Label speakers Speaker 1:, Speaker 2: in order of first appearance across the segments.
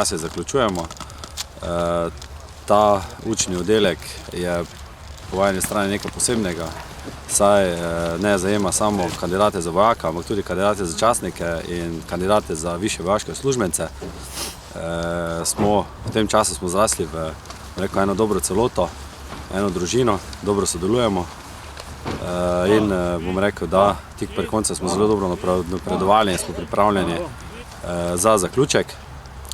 Speaker 1: počasi zaključujemo. Ta učni oddelek je po eni strani nekaj posebnega, saj ne zajema samo kandidate za vojaka, ampak tudi kandidate za častnike in kandidate za višje vojaške uslužbence. V tem času smo zrasli v eno dobro celoto, eno družino, dobro sodelujemo in bom rekel, da tik pred koncem smo zelo dobro napredovali in smo pripravljeni za zaključek.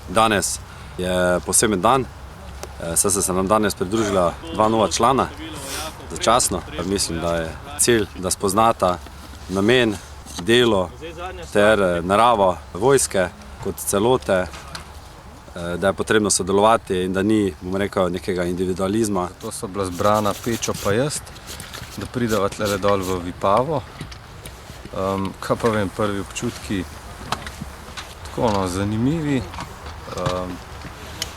Speaker 1: Danes je poseben dan, saj se nam danes pridružila dva nova člana začasno. Mislim, da je cilj, da spoznata namen, delo ter naravo vojske kot celote, da je potrebno sodelovati in da ni, bom rekel, nekega individualizma.
Speaker 2: To so bila zbrana Pečo pa jaz, da prideva tlele dol v Vipavo. Kaj pa vem, prvi občutki tako zanimivi.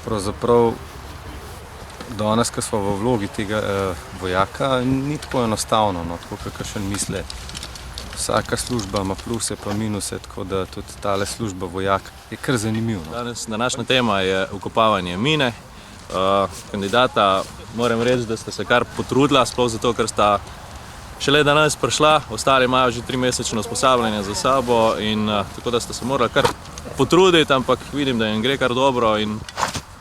Speaker 2: Pravzaprav danes, ko smo v vlogi tega vojaka, ni tako enostavno, tako kakšen misle. Vsaka služba ima pluse pa minuse, tako da tudi tale služba vojak je kar zanimiv.
Speaker 3: Današnja tema je vkopavanje mine. Kandidata moram reči, da sta se kar potrudila, sploh zato, ker sta šele danes prišla, ostali imajo že 3-mesečno usposabljanje za sabo in tako da sta se morali kar potruditi, ampak vidim, da jim gre kar dobro in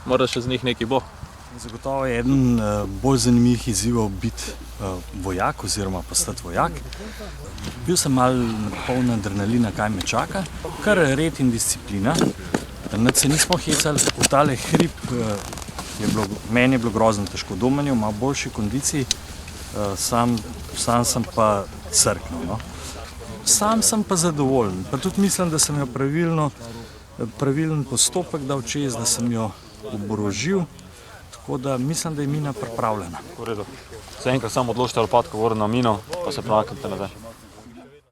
Speaker 3: morda še z njih nekaj bo.
Speaker 4: Zagotovo je eden bolj zanimivih izzivov biti vojak oziroma postati vojak. Bil sem malo poln adrenalina, kaj me čaka, kar red in disciplina. Nič se nismo hecali, v tale hrib meni je bilo grozno težko domanju, malo boljši kondiciji, sam sem pa crknil. Sam sem pa zadovoljen, pa tudi mislim, da sem jo pravilen postopek dal čez, da sem jo oborožil. Tako da mislim, da je mina pripravljena.
Speaker 5: V redu. Se enkrat samo odločite lopatko gor na mino, pa se premaknite nazaj.